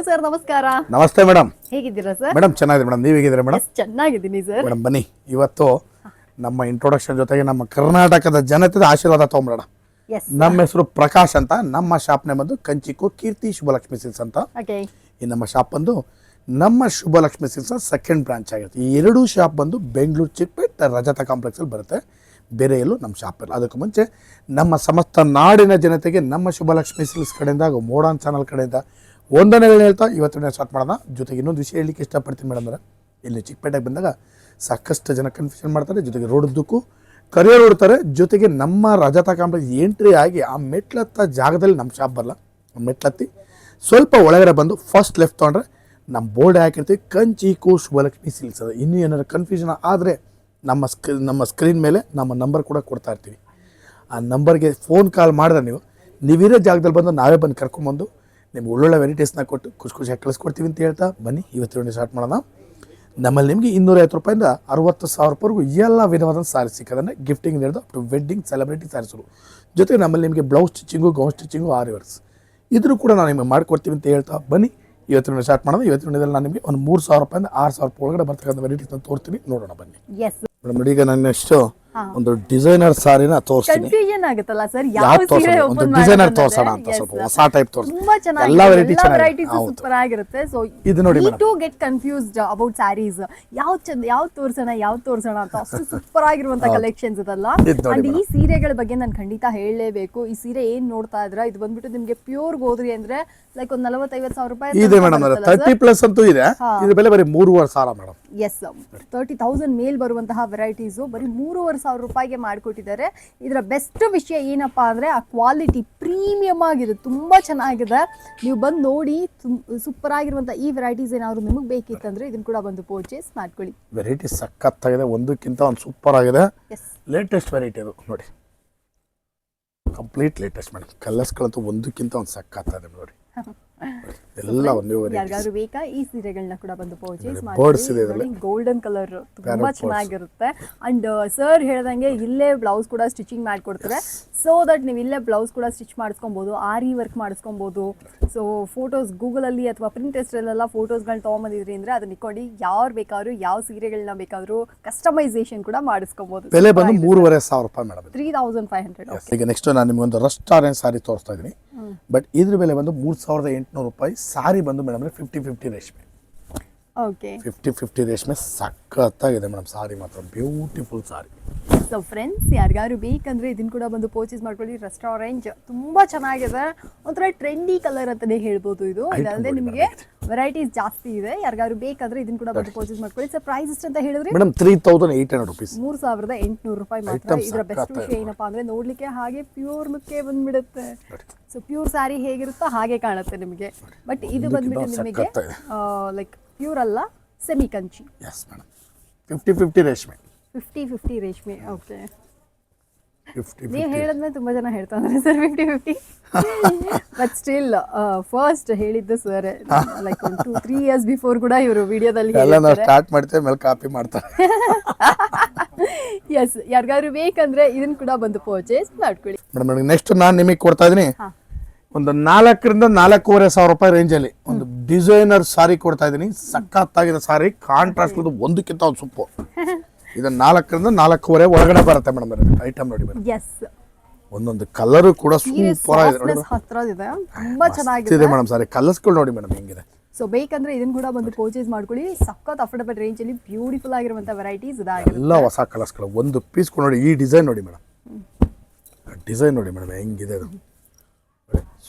Sir, ನಮಸ್ಕಾರ. ನಮಸ್ತೆ madam. ಹೇಗಿದ್ದೀರಾ ಸರ್? ಮೇಡಮ್ ಚೆನ್ನಾಗಿದೆ ಮೇಡಮ್, ನೀವು ಹೇಗಿದ್ದೀರಾ ಮೇಡಮ್? ಚೆನ್ನಾಗಿದ್ದೀನಿ ಸರ್. ಮೇಡಮ್ ಬನ್ನಿ, ಇವತ್ತು ನಮ್ಮ ಇಂಟ್ರೊಡಕ್ಷನ್ ಜೊತೆಗೆ ನಮ್ಮ ಕರ್ನಾಟಕದ ಜನತೆದ ಆಶೀರ್ವಾದ ತಗೊಂಡ್ಬಿಡೋಣ. ನಮ್ಮ ಹೆಸರು ಪ್ರಕಾಶ್ ಅಂತ. ನಮ್ಮ ಶಾಪ್ನೇ ಬಂದು ಕಂಚಿಕು ಕೀರ್ತಿ ಶುಭಲಕ್ಷ್ಮಿ ಸಿಲ್ಸ್ ಅಂತ. ಈ ನಮ್ಮ ಶಾಪ್ ಬಂದು ನಮ್ಮ ಶುಭಲಕ್ಷ್ಮಿ ಸಿಲ್ಸ್ ಸೆಕೆಂಡ್ ಬ್ರಾಂಚ್ ಆಗಿರುತ್ತೆ. ಈ ಎರಡೂ ಶಾಪ್ ಬಂದು ಬೆಂಗಳೂರು ಚಿಕ್ಕಪೇಟ್ ರಜತ ಕಾಂಪ್ಲೆಕ್ಸಲ್ಲಿ ಬರುತ್ತೆ, ಬೇರೆ ಎಲ್ಲೂ ನಮ್ಮ ಶಾಪ್ ಇಲ್ಲ. ಅದಕ್ಕೂ ಮುಂಚೆ ನಮ್ಮ ಸಮಸ್ತ ನಾಡಿನ ಜನತೆಗೆ ನಮ್ಮ ಶುಭಲಕ್ಷ್ಮಿ ಸಿಲ್ಸ್ ಕಡೆಯಿಂದ ಹಾಗೂ ಮೋಡಾನ್ ಚಾನಲ್ ಕಡೆಯಿಂದ ಒಂದನೇ ಹೇಳ್ತಾ ಇವತ್ತಿನ ಸ್ಟಾರ್ಟ್ ಮಾಡೋಣ. ಜೊತೆಗೆ ಇನ್ನೊಂದು ವಿಷಯ ಹೇಳಲಿಕ್ಕೆ ಇಷ್ಟಪಡ್ತೀನಿ ಮೇಡಮ್ ಅಂದರೆ, ಇಲ್ಲಿ ಚಿಕ್ಕಪೇಟೆಗೆ ಬಂದಾಗ ಸಾಕಷ್ಟು ಜನ ಕನ್ಫ್ಯೂಷನ್ ಮಾಡ್ತಾರೆ, ಜೊತೆಗೆ ರೋಡ್ದಕ್ಕೂ ಕರಿಯರ್ ಹೊಡ್ತಾರೆ. ಜೊತೆಗೆ ನಮ್ಮ ರಜತ ಕಾಂಪ್ಲೆಕ್ಸ್ ಎಂಟ್ರಿ ಆಗಿ ಆ ಮೆಟ್ಲತ್ತ ಜಾಗದಲ್ಲಿ ನಮ್ಮ ಶಾಪ್ ಬರಲ್ಲ, ಮೆಟ್ಲತ್ತಿ ಸ್ವಲ್ಪ ಒಳಗಡೆ ಬಂದು ಫಸ್ಟ್ ಲೆಫ್ಟ್ ತೊಗೊಂಡ್ರೆ ನಮ್ಮ ಬೋರ್ಡ್ ಹಾಕಿರ್ತೀವಿ ಕಂಚಿಕು ಶುಭಲಕ್ಷ್ಮಿ ಸಿಲ್ಸ್. ಅದು ಇನ್ನೂ ಏನಾದ್ರು ಕನ್ಫ್ಯೂಷನ್ ಆದರೆ ನಮ್ಮ ಸ್ಕ್ರೀನ್ ಮೇಲೆ ನಮ್ಮ ನಂಬರ್ ಕೂಡ ಕೊಡ್ತಾ ಇರ್ತೀವಿ. ಆ ನಂಬರ್ಗೆ ಫೋನ್ ಕಾಲ್ ಮಾಡಿದ್ರೆ ನೀವಿರೋ ಜಾಗದಲ್ಲಿ ಬಂದು ನಾವೇ ಬಂದು ಕರ್ಕೊಂಬಂದು ನಿಮ್ಗೆ ಒಳ್ಳೊಳ್ಳೆ ವೆರೈಟೀಸ್ನ ಕೊಟ್ಟು ಖುಷಿಯಾಗಿ ಕಳಿಸ್ಕೊಡ್ತೀವಿ ಅಂತ ಹೇಳ್ತಾ ಬನ್ನಿ ಇವತ್ತಿನ ಸ್ಟಾರ್ಟ್ ಮಾಡೋಣ. ನಮ್ಮಲ್ಲಿ ನಿಮಗೆ 250 ರೂಪಾಯಿಂದ 60,000 ರೂಪಾಯಿವರೆಗೂ ಎಲ್ಲ ವಿಧವಾದ ಸಾರಿ ಸಿಕ್ಕದಂದರೆ ಗಿಫ್ಟಿಂಗ್ ಹಿಡಿದು ಅಪ್ ಟು ವೆಡ್ಡಿಂಗ್ ಸೆಲೆಬ್ರಿಟಿ ಸ್ಯಾರೀಸ್ಗಳು. ಜೊತೆಗೆ ನಮ್ಮಲ್ಲಿ ನಿಮಗೆ ಬ್ಲೌಸ್ ಸ್ಟಿಚಿಂಗು, ಗೌನ್ ಸ್ಟಿಚಿಂಗು, ಆರಿ ವರ್ಕ್ಸ್ ಇದ್ರೂ ಕೂಡ ನಾನು ನಿಮಗೆ ಮಾಡಿಕೊಡ್ತೀವಿ ಅಂತ ಹೇಳ್ತಾ ಬನ್ನಿ ಇವತ್ತಿನ ಸ್ಟಾರ್ಟ್ ಮಾಡೋದು. ಇವತ್ತಿನ ನಾನು ನಿಮಗೆ ಒಂದು 3,000 ರೂಪಾಯಿಂದ 6,000 ರೂಪಾಯಿ ಒಳಗಡೆ ಬರ್ತಕ್ಕಂಥ ವೆರೈಟೀಸ್ನ ತೋರಿಸ್ತೀನಿ, ನೋಡೋಣ ಬನ್ನಿ. ಮೇಡಮ್ ನೋಡಿ, ಈಗ ನಾನು ಎಷ್ಟು ಒಂದು ಡಿಸೈನರ್ ಸಾರಿನ ತೋರಿಸ್ತೀನಿ. ಆಗುತ್ತಲ್ಲ ಸರ್, ಒಂದು ಡಿಸೈನರ್ ತೋರಿಸೋಣ ಅಂತ, ಸ್ವಲ್ಪ ಹೊಸ ಟೈಪ್ ತೋರಿಸ್ತೀನಿ. ಎಲ್ಲ ವೆರೈಟೀಸ್ ಸೂಪರ್ ಆಗಿರುತ್ತೆ. ಸೊ ಇದು ನೋಡಿ to get confused about sarees, ಯಾವ್ದು ತೋರಿಸೋಣ ಅಂತ ಅಷ್ಟು ಸೂಪರ್ ಆಗಿರುವಂತ ಕಲೆಕ್ಷನ್ಸ್ ಇದಲ್ಲ. ಅಂಡ್ ಈ ಸೀರೆಗಳ ಬಗ್ಗೆ ನಾನು ಖಂಡಿತ ಹೇಳಲೇಬೇಕು. ಈ ಸೀರೆ ಏನ್ ನೋಡ್ತಾ ಇದ್ರ, ಇದು ಬಂದ್ಬಿಟ್ಟು ನಿಮ್ಗೆ ಪ್ಯೂರ್ ಹೋದ್ರಿ ಅಂದ್ರೆ ಲೈಕ್ ಒಂದು 40,000-50,000 ರೂಪಾಯಿ ಇದೆ ಮೇಡಮ್. 30+ ಅಂತೂ ಇದೆ. ಇದು ಬೆಲೆ ಬರೀ 3,500 ಮೇಡಮ್. ಎಸ್, 30,000 ಮೇಲ್ ಬರುವಂತಹ ವೆರೈಟೀಸು ಬರೀ 3,500 ರೂಪಾಯಿಗೆ ಮಾಡಿಕೊಟ್ಟಿದ್ದಾರೆ. ಇದರ ಬೆಸ್ಟ್ ವಿಷಯ ಏನಪ್ಪಾ ಅಂದ್ರೆ ಆ ಕ್ವಾಲಿಟಿ ಪ್ರೀಮಿಯಂ ಆಗಿದೆ, ತುಂಬಾ ಚೆನ್ನಾಗಿದೆ. ನೀವು ಬಂದು ನೋಡಿ, ಸೂಪರ್ ಆಗಿರುವಂತ ಈ ವೆರೈಟೀಸ್ ಏನಾದ್ರು ನಿಮಗೆ ಬೇಕಿತ್ತಂದ್ರೆ ಇದನ್ನ ಕೂಡ ಬಂದು ಪರ್ಚೇಸ್ ಮಾಡ್ಕೊಳ್ಳಿ. ವೆರೈಟಿ ಸಖತ್ತಾಗಿದೆ, ಒಂದಕ್ಕಿಂತ ಒಂದು ಸೂಪರ್ ಆಗಿದೆ. ಲೇಟೆಸ್ಟ್ ವೆರೈಟಿ ಅದು ನೋಡಿ, ಕಂಪ್ಲೀಟ್ ಲೇಟೆಸ್ಟ್ ಮೇಡಮ್. ಕಲರ್ಸ್ಗಳಂತೂ ಒಂದಕ್ಕಿಂತ ಒಂದು ಸಖತ್ತಾಗಿದೆ ನೋಡಿ. ಎಲ್ಲ ಯಾರಿಗಾದ್ರು ಬೇಕಾ ಈ ಸೀರೆಗಳನ್ನ ಕೂಡ ಬಂದು ಪರ್ಚೇಸ್ ಮಾಡಿ. ಗೋಲ್ಡನ್ ಕಲರ್ ತುಂಬಾ ಚೆನ್ನಾಗಿರುತ್ತೆ. ಅಂಡ್ ಸರ್ ಹೇಳ್ದಂಗೆ ಇಲ್ಲೇ ಬ್ಲೌಸ್ ಕೂಡ ಸ್ಟಿಚಿಂಗ್ ಮಾಡ್ಕೊಡ್ತಾರೆ. ಸೊ ದಟ್ ನೀವು ಇಲ್ಲೇ ಬ್ಲೌಸ್ ಕೂಡ ಸ್ಟಿಚ್ ಮಾಡಿಸ್ಕೊಬಹುದು, ಆರಿ ವರ್ಕ್ ಮಾಡಿಸ್ಕೊಬಹುದು. ಸೊ ಫೋಟೋಸ್ ಗೂಗಲ್ ಅಲ್ಲಿ ಅಥವಾ ಪ್ರಿಂಟೆಸ್ಟ್ರಲ್ಲೆಲ್ಲ ಫೋಟೋಸ್ಗಳನ್ನ ತೊಗೊಂಬಂದಿದ್ರಿ ಅಂದ್ರೆ ಅದನ್ನ ಇಟ್ಕೊಂಡು ಯಾರು ಬೇಕಾದ್ರು ಯಾವ ಸೀರೆಗಳನ್ನ ಬೇಕಾದ್ರೂ ಕಸ್ಟಮೈಸೇಷನ್ ಕೂಡ ಮಾಡಿಸ್ಕೊಬಹುದು. ಬೆಲೆ ಬಂದು 3,500 ರೂಪಾಯಿ ಮೇಡಮ್. 3,500. ಈಗ ನೆಕ್ಸ್ಟ್ ನಾನು ನಿಮ್ಗೆ ಒಂದು ರೆಸ್ಟೋರೆಂಟ್ ಸಾರಿ ತೋರಿಸ್ತಾ ಇದ್ದೀನಿ. ಬಟ್ ಇದ್ರ ಬೆಲೆ ಬಂದು 3,800 ರೂಪಾಯಿ. ಸಾರಿ ಬಂದು ಮೇಡಮ್ 50-50 ರೇಷ್ಮೆ. ಓಕೆ, 50-50 ರೇಷ್ಮೆ ಸಖತ್ತಾಗಿದೆ ಮೇಡಮ್. ಸಾರಿ ಮಾತ್ರ ಬ್ಯೂಟಿಫುಲ್ ಸಾರಿ. ಸೊ ಫ್ರೆಂಡ್ಸ್, ಯಾರಿಗಾರು ಬೇಕಂದ್ರೆ ಇದನ್ನ ಕೂಡ ಬಂದು ಪರ್ಚೇಸ್ ಮಾಡ್ಕೊಳ್ಳಿ. ರೆಸ್ಟೋರೆಂಟ್ ತುಂಬಾ ಚೆನ್ನಾಗಿದೆ, ಒಂಥರ ಟ್ರೆಂಡಿ ಕಲರ್ ಅಂತಾನೆ ಹೇಳ್ಬೋದು. ಇದು ಇದಲ್ಲದೆ ನಿಮಗೆ ವೆರೈಟೀಸ್ ಜಾಸ್ತಿ ಇದೆ. ಯಾರಿಗಾರು ಬೇಕಂದ್ರೆ ಇದನ್ನ ಕೂಡ ಬಂದು ಪರ್ಚೇಸ್ ಮಾಡ್ಕೊಳ್ಳಿ. ಸೊ ಪ್ರೈಸ್ ಎಷ್ಟು ಅಂತ ಹೇಳಿದ್ರೆ ಮೇಡಮ್ 3,800 ರೂಪೀಸ್, 3,800 ರೂಪಾಯಿ ಮಾತ್ರ. ಇದರ ಬೆಸ್ಟ್ ವಿಷಯ ಏನಪ್ಪಾ ಅಂದ್ರೆ ನೋಡ್ಲಿಕ್ಕೆ ಹಾಗೆ ಪ್ಯೂರ್ ಲುಕ್ಕೇ ಬಂದ್ಬಿಡುತ್ತೆ. ಸೊ ಪ್ಯೂರ್ ಸ್ಯಾರಿ ಹೇಗಿರುತ್ತೋ ಹಾಗೆ ಕಾಣುತ್ತೆ ನಿಮಗೆ. ಬಟ್ ಇದು ಬಂದ್ಬಿಟ್ಟು ನಿಮಗೆ ಲೈಕ್ ಪ್ಯೂರ್ ಅಲ್ಲ, ಸೆಮಿ ಕಂಚಿ. ಎಸ್ ಮೇಡಮ್, 50-50 ರೇಷ್ಮೆ. 50-50 ರೇಷ್ಮೆ. ಓಕೆ, ನೀವು ಹೇಳಿದ್ಮೇಲೆ ತುಂಬಾ ಜನ ಹೇಳ್ತಾ ಇದ್ದಾರೆ ಸರ್ 50-50. ಬಟ್ ಸ್ಟಿಲ್ ಫಸ್ಟ್ ಹೇಳಿದ್ದು ಸರ್ ಲೈಕ್ 2-3 ಇಯರ್ಸ್ ಬಿಫೋರ್ ಕೂಡ ಇವರು ವಿಡಿಯೋದಲ್ಲಿ ಸ್ಟಾರ್ಟ್ ಮಾಡ್ತೇವೆ, ಮೇಲೆ ಕಾಪಿ ಮಾಡ್ತಾರೆ. ಎಸ್, ಯಾರಿಗಾದ್ರು ಬೇಕಂದ್ರೆ ಇದನ್ನ ಕೂಡ ಬಂದು ಪರ್ಚೇಸ್ ಮಾಡ್ಕೊಳ್ಳಿ. ಮೇಡಮ್ ನೆಕ್ಸ್ಟ್ ನಾನು ನಿಮಗೆ ಕೊಡ್ತಾ ಇದೀನಿ ಒಂದು 4,000-4,500 ರೂಪಾಯಿ ರೇಂಜಲ್ಲಿ ಒಂದು ಡಿಸೈನರ್ ಸಾರಿ ಕೊಡ್ತಾ ಇದ್ದೀನಿ. ಸಖತ್ತಾಗಿದೆ ಸಾರಿ, ಕಾಂಟ್ರಾಸ್ಟ್ ಒಂದಕ್ಕಿಂತ ಒಂದು ಸೂಪು. ಇದು 4,000-4,500 ಒಳಗಡೆ ಬರುತ್ತೆ ಮೇಡಮ್. ಐಟಮ್ ನೋಡಿ ಮೇಡಮ್, ಒಂದೊಂದು ಕಲರ್ ಕೂಡ ಸೂಪರ್ ಆಗಿದೆ, ತುಂಬಾ ಚೆನ್ನಾಗಿದೆ ಮೇಡಮ್. ಸಾರಿ ಕಲರ್ಸ್ಗಳು ನೋಡಿ ಮೇಡಮ್ ಹೆಂಗಿದೆ. ಸೊ ಬೇಕಂದ್ರೆ ಇದನ್ನ ಕೂಡ ಬಂದು ಪರ್ಚೇಸ್ ಮಾಡ್ಕೊಳ್ಳಿ. ಸಖತ್ ಅಫೋರ್ಡಬಲ್ ರೇಂಜ್ ಅಲ್ಲಿ ಬ್ಯೂಟಿಫುಲ್ ಆಗಿರುವಂತ ವೆರೈಟೀಸ್ ಇದಾಗಿದೆ. ಎಲ್ಲ ಹೊಸ ಕಲರ್ಸ್ಗಳು. ಒಂದು ಪೀಸ್ ನೋಡಿ, ಈ ಡಿಸೈನ್ ನೋಡಿ ಮೇಡಮ್, ಡಿಸೈನ್ ನೋಡಿ ಮೇಡಮ್ ಹೆಂಗಿದೆ. ಅದು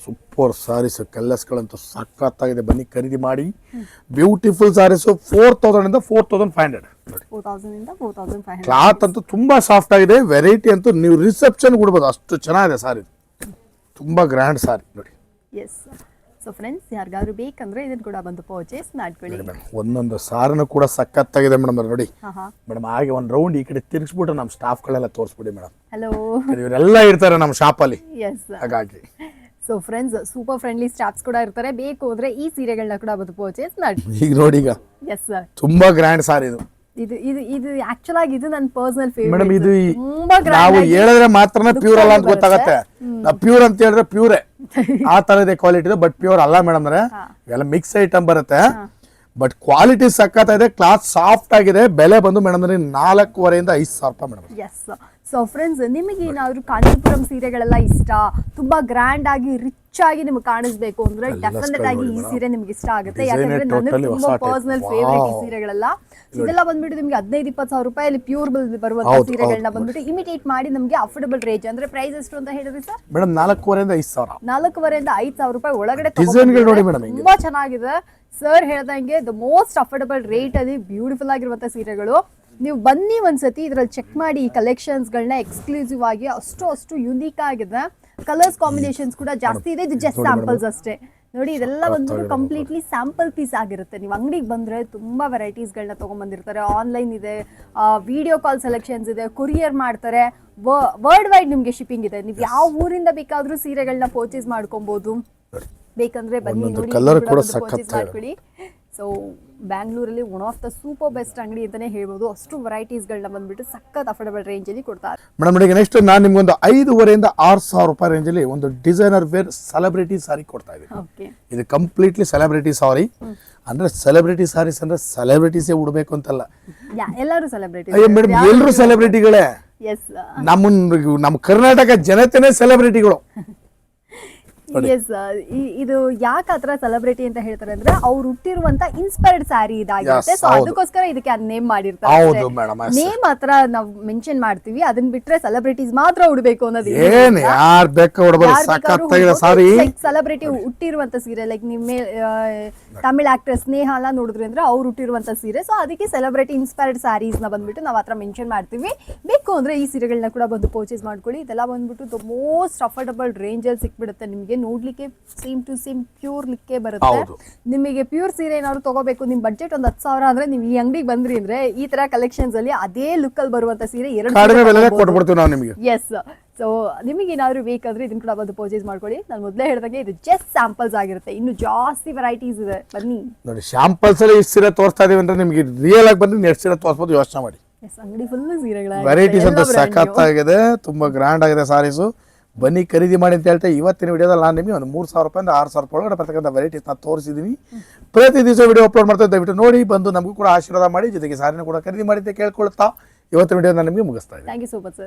ಸೂಪರ್ ಸಾರೀಸ್, ಕಲರ್ಸ್ಗಳಂತೂ ಸಖತ್ತಾಗಿದೆ. ಬನ್ನಿ ಖರೀದಿ ಮಾಡಿ. ಬ್ಯೂಟಿಫುಲ್ ಸಾರೀಸು 4,000 4,500 ಕ್ಲಾತ್ ಅಂತೂ ತುಂಬಾ ಸಾಫ್ಟ್ ಆಗಿದೆ. ವೆರೈಟಿ ಅಂತೂ ನೀವು ರಿಸೆಪ್ಷನ್ ಕೊಡ್ಬೋದು, ಅಷ್ಟು ಚೆನ್ನಾಗಿದೆ ಸಾರಿ. ತುಂಬಾ ಗ್ರ್ಯಾಂಡ್ ಸಾರಿ ನೋಡಿ. ಎಸ್, ಸೊ ಫ್ರೆಂಡ್ಸ್, ಯಾರಿಗಾದ್ರು ಬೇಕಂದ್ರೆ ಇದನ್ನ ಕೂಡ ಬಂದು ಪರ್ಚೇಸ್ ಮಾಡ್ಕೊಳ್ಳಿ. ಒಂದೊಂದು ಸಾರನು ಕೂಡ ಸಖತ್ತಾಗಿದೆ ಮೇಡಮ್. ನೋಡಿ ಮೇಡಮ್, ಹಾಗೆ ಒಂದು ರೌಂಡ್ ಈ ಕಡೆ ತಿರ್ಗಿಸ್ಬಿಟ್ಟು ನಮ್ಮ ಸ್ಟಾಫ್ಗಳೆಲ್ಲ ತೋರಿಸ್ಬಿಡಿ ಮೇಡಮ್. ಹಲೋ, ಇವರೆಲ್ಲ ಇರ್ತಾರೆ ನಮ್ಮ ಶಾಪಲ್ಲಿ, ಹಾಗಾಗಿ. So friends, super friendly staffs ಕೂಡ ಇರ್ತಾರೆ. ಬೇಕು ಅಂದ್ರೆ ಈ ಸೀರೆಗಳನ್ನ ಕೂಡ ಬಂದು ಪರ್ಚೇಸ್ ಮಾಡಿ. ಈಗ ನೋಡಿ, ಈಗ ಎಸ್ ಸರ್, ತುಂಬಾ ಗ್ರ್ಯಾಂಡ್ ಸಾರಿ ಇದು. ಇದು ಆಕ್ಚುಲ್ ಆಗಿ ಇದು ನನ್ನ ಪರ್ಸನಲ್ ಫೇವರೇಟ್ ಮೇಡಮ್. ಇದು ನಾವು ಹೇಳಿದ್ರೆ ಮಾತ್ರನೇ ಪ್ಯೂರ್ ಅಲ್ಲ ಅಂತ ಗೊತ್ತಾಗತ್ತೆ. ನಾವು ಪ್ಯೂರ್ ಅಂತ ಹೇಳಿದ್ರೆ ಪ್ಯೂರೇ. ಆ ತರ ಇದೆ ಕ್ವಾಲಿಟಿ ಇದೆ. ಬಟ್ ಪ್ಯೂರ್ ಅಲ್ಲ ಮೇಡಮ್ ಅಂದ್ರೆ ಇವೆಲ್ಲ ಮಿಕ್ಸ್ ಐಟಮ್ ಬರುತ್ತೆ. ಬಟ್ ಕ್ವಾಲಿಟಿ ಸಖತ್ ಇದೆ, ಕ್ಲಾತ್ ಸಾಫ್ಟ್ ಆಗಿದೆ. ಬೆಲೆ ಬಂದು ಮೇಡಮ್ ಅಂದ್ರೆ 4,500 5,000 ರೂಪಾಯಿ ಮೇಡಮ್. ಎಸ್. ಸೊ ಫ್ರೆಂಡ್ಸ್, ನಿಮಗೆ ಏನಾದ್ರು ಕಾಂಚೀಪುರಂ ಸೀರೆಗಳೆಲ್ಲ ಇಷ್ಟ, ತುಂಬಾ ಗ್ರ್ಯಾಂಡ್ ಆಗಿ ರಿಚ್ ಆಗಿ ನಿಮ್ಗೆ ಕಾಣಿಸ್ಬೇಕು ಅಂದ್ರೆ ಡೆಫಿನೆಟ್ ಆಗಿ ಈ ಸೀರೆ ನಿಮ್ಗೆ ಇಷ್ಟ ಆಗುತ್ತೆ. ಯಾಕಂದ್ರೆ ನನಗೆ ತುಂಬಾ ಪರ್ಸನಲ್ ಫೇವರೇಟ್ ಈ ಸೀರೆಗಳೆಲ್ಲ. ಇದೆಲ್ಲ ಬಂದ್ಬಿಟ್ಟು ನಿಮ್ಗೆ 15-20 ಸಾವಿರ ರೂಪಾಯಲ್ಲಿ ಪ್ಯೂರ್ ಬರುವಂತ ಸೀರೆಗಳನ್ನ ಬಂದ್ಬಿಟ್ಟು ಇಮಿಟೇಟ್ ಮಾಡಿ ನಮ್ಗೆ ಅಫೋರ್ಡಬಲ್ ರೇಂಜ್ ಅಂದ್ರೆ ಪ್ರೈಸ್ ಎಷ್ಟು ಅಂತ ಹೇಳಿದ್ರಿ ಸರ್? ಮೇಡಮ್ 4,500 5,000. 4,500 ರೂಪಾಯಿ ಒಳಗಡೆ ನೋಡಿ ಮೇಡಮ್, ತುಂಬಾ ಚೆನ್ನಾಗಿದೆ. ಸರ್ ಹೇಳ್ದಂಗೆ ದ ಮೋಸ್ಟ್ ಅಫೋರ್ಡಬಲ್ ರೇಟ್ ಅಲ್ಲಿ ಬ್ಯೂಟಿಫುಲ್ ಆಗಿರುವಂತ ಸೀರೆಗಳು. ನೀವು ಬನ್ನಿ ಒಂದ್ಸತಿ ಇದ್ರಲ್ಲಿ ಚೆಕ್ ಮಾಡಿ ಈ ಕಲೆಕ್ಷನ್ಸ್ಗಳನ್ನ. ಎಕ್ಸ್ಕ್ಲೂಸಿವ್ ಆಗಿ ಅಷ್ಟು ಯುನೀಕ್ ಆಗಿದೆ. ಕಲರ್ಸ್ ಕಾಂಬಿನೇಷನ್ಸ್ ಕೂಡ ಜಾಸ್ತಿ ಇದೆ. ಇದು ಜಸ್ಟ್ ಸ್ಯಾಂಪಲ್ಸ್ ಅಷ್ಟೇ ನೋಡಿ. ಇದೆಲ್ಲ ಬಂದ್ಬಿಟ್ಟು ಕಂಪ್ಲೀಟ್ಲಿ ಸ್ಯಾಂಪಲ್ ಪೀಸ್ ಆಗಿರುತ್ತೆ. ನೀವು ಅಂಗಡಿಗೆ ಬಂದ್ರೆ ತುಂಬಾ ವೆರೈಟೀಸ್ಗಳನ್ನ ತೊಗೊಂಡ್ಬಂದಿರ್ತಾರೆ. ಆನ್ಲೈನ್ ಇದೆ, ವಿಡಿಯೋ ಕಾಲ್ ಸೆಲೆಕ್ಷನ್ಸ್ ಇದೆ, ಕೊರಿಯರ್ ಮಾಡ್ತಾರೆ, ವರ್ಲ್ಡ್ ವೈಡ್ ನಿಮ್ಗೆ ಶಿಪ್ಪಿಂಗ್ ಇದೆ. ನೀವು ಯಾವ ಊರಿಂದ ಬೇಕಾದ್ರೂ ಸೀರೆಗಳನ್ನ ಪರ್ಚೇಸ್ ಮಾಡ್ಕೊಬಹುದು. ಬೇಕಂದ್ರೆ ಬನ್ನಿ ನೋಡಿ, ಪರ್ಚೇಸ್ ಮಾಡ್ಕೊಳ್ಳಿ. ಸೊ ಬ್ಯಾಂಗ್ಳೂರಲ್ಲಿ one of the super best ಅಂಗಡಿ ಅಂತಾನೆ ಹೇಳ್ಬೋದು. ಅಷ್ಟು ವೆರೈಟೀಸ್ಗಳನ್ನ ಬಂದ್ಬಿಟ್ಟು ಸಖತ್ ಅಫೋರ್ಡಬಲ್ ರೇಂಜ್ ಅಲ್ಲಿ ಕೊಡ್ತಾರೆ. ಮೇಡಮ್ ಈಗ ನೆಕ್ಸ್ಟ್ ನಾನು ನಿಮ್ಗೊಂದು 5,500 6,000 ರೂಪಾಯಿ ರೇಂಜ್ ಅಲ್ಲಿ ಒಂದು ಡಿಸೈನರ್ ವೇರ್ ಸೆಲೆಬ್ರಿಟಿ ಸಾರಿ ಕೊಡ್ತಾ ಇದ್ದೀನಿ. ಇದು ಕಂಪ್ಲೀಟ್ಲಿ ಸೆಲೆಬ್ರಿಟಿ ಸಾರಿ. ಅಂದ್ರೆ ಸೆಲೆಬ್ರಿಟಿ ಸಾರೀಸ್ ಅಂದ್ರೆ ಸೆಲೆಬ್ರಿಟೀಸೇ ಉಡ್ಬೇಕು ಅಂತಲ್ಲ, ಎಲ್ಲರೂ ಸೆಲೆಬ್ರಿಟಿ. ಮೇಡಮ್ ಎಲ್ಲರೂ ಸೆಲೆಬ್ರಿಟಿಗಳೇ. ನಮ್ಮ ಕರ್ನಾಟಕ ಜನತೆನೇ ಸೆಲೆಬ್ರಿಟಿಗಳು. ಎಸ್. ಇದು ಯಾಕೆ ಆತರ ಸೆಲೆಬ್ರಿಟಿ ಅಂತ ಹೇಳ್ತಾರೆ ಅಂದ್ರೆ ಅವ್ರು ಹುಟ್ಟಿರುವಂತ ಇನ್ಸ್ಪೈರ್ಡ್ ಸ್ಯಾರಿ ಇದಾಗಿರುತ್ತೆ. ಸೊ ಅದಕ್ಕೋಸ್ಕರ ಇದಕ್ಕೆ ನೇಮ್ ಮಾಡಿರ್ತಾರೆ. ನೇಮ್ ಮಾತ್ರ ನಾವು ಮೆನ್ಷನ್ ಮಾಡ್ತೀವಿ, ಅದನ್ನ ಬಿಟ್ರೆ ಸೆಲೆಬ್ರಿಟೀಸ್ ಮಾತ್ರ ಉಡ್ಬೇಕು ಅನ್ನೋದು ಸೆಲೆಬ್ರಿಟಿ ಹುಟ್ಟಿರುವಂತ ಸೀರೆ. ಲೈಕ್ ನಿಮ್ಮ ತಮಿಳ್ ಆಕ್ಟ್ರೆಸ್ ಸ್ನೇಹ ಎಲ್ಲ ನೋಡಿದ್ರಿ ಅಂದ್ರೆ ಅವ್ರು ಹುಟ್ಟಿರುವಂತ ಸೀರೆ. ಸೊ ಅದಕ್ಕೆ ಸೆಲೆಬ್ರಿಟಿ ಇನ್ಸ್ಪೈರ್ಡ್ ಸ್ಯಾರೀಸ್ ನ ಬಂದ್ಬಿಟ್ಟು ನಾವು ಆತರ ಮೆನ್ಷನ್ ಮಾಡ್ತೀವಿ. ಬೇಕು ಅಂದ್ರೆ ಈ ಸೀರೆಗಳನ್ನ ಕೂಡ ಬಂದು ಪರ್ಚೇಸ್ ಮಾಡ್ಕೊಳ್ಳಿ. ಇದೆಲ್ಲ ಬಂದ್ಬಿಟ್ಟು ದ ಮೋಸ್ಟ್ ಅಫೋರ್ಡಬಲ್ ರೇಂಜ್ ಅಲ್ಲಿ ಸಿಕ್ಬಿಡುತ್ತೆ ನಿಮ್ಗೆ. ನೋಡ್ಲಿಕ್ಕೆ ಸೇಮ್ ಟು ಸೇಮ್ ಪ್ಯೂರ್ ಲಿಕ್ಕೆ ಬರುತ್ತೆ. ನಿಮಗೆ ಪ್ಯೂರ್ ಸೀರೆ ಏನಾದ್ರು ತಗೋಬೇಕು, ನಿಮ್ ಬಡ್ಜೆಟ್ ಒಂದು 10,000 ಅಂದ್ರೆ ನೀವು ಈ ಅಂಗಡಿಗೆ ಬಂದ್ರಿ ಅಂದ್ರೆ ಈ ತರ ಕಲೆಕ್ಷನ್ಸ್ ಅಲ್ಲಿ ಅದೇ ಲುಕ್ ಅಲ್ಲಿ ಬರುವಂತ ಸೀರೆ ಎಸ್. ಸೊ ನಿಮಗೆ ಏನಾದ್ರು ಬೇಕಾದ್ರೆ ಇದನ್ನ ಕೂಡ ಬಂದು ಪರ್ಚೇಸ್ ಮಾಡ್ಕೊಳ್ಳಿ. ನಾನು ಮೊದಲೇ ಹೇಳಿದಾಗೆ ಇದು ಜಸ್ಟ್ ಸ್ಯಾಂಪಲ್ಸ್ ಆಗಿರುತ್ತೆ. ಇನ್ನು ಜಾಸ್ತಿ ವೆರೈಟೀಸ್ ಇದೆ, ಬನ್ನಿ ನೋಡಿ. ಸ್ಯಾಂಪಲ್ಸ್ ಅಲ್ಲಿ ಇಷ್ಟು ಸೀರೆ ತೋರಿಸ್ತಾ ಇದೀವಿ ಅಂದ್ರೆ ನಿಮಗೆ ರಿಯಲ್ ಆಗಿ ಬಂದ್ರೆ ಎಷ್ಟು ಸೀರೆ ತೋರಿಸಬಹುದು ಯೋಚನೆ ಮಾಡಿ. ಅಂಗಡಿ ಫುಲ್ ಸೀರೆಗಳ ವೆರೈಟೀಸ್ ಅಂತ ಸಖತ್ತಾಗಿದೆ, ತುಂಬಾ ಗ್ರ್ಯಾಂಡ್ ಆಗಿದೆ ಸಾರೀಸು. ಬನ್ನಿ ಖರೀದಿ ಮಾಡಿ ಅಂತ ಹೇಳ್ತಾ ಇವತ್ತಿನ ವಿಡಿಯೋದಲ್ಲಿ ನಾನು ನಿಮಗೆ ಒಂದು 3,000 ರೂಪಾಯಿಂದ 6,000 ರೂಪಾಯಿ ಒಳಗಡೆ ಬರ್ತಕ್ಕಂಥ ವೆರೈಟೀಸ್ನ ತೋರಿಸಿದ್ದೀನಿ. ಪ್ರತಿ ದಿವಸ ವಿಡಿಯೋ ಅಪ್ಲೋಡ್ ಮಾಡ್ತಾ ದಯವಿಟ್ಟು ನೋಡಿ, ಬಂದು ನಮಗೂ ಕೂಡ ಆಶೀರ್ವಾದ ಮಾಡಿ, ಜೊತೆಗೆ ಸಾರಿನ ಕೂಡ ಖರೀದಿ ಮಾಡಿ ಅಂತ ಕೇಳ್ಕೊಳ್ತಾ ಇವತ್ತಿನ ವಿಡಿಯೋ ನಾನು ನಿಮಗೆ ಮುಗಿಸ್ತಾ ಇದ್ದೀನಿ. Thank you so much sir.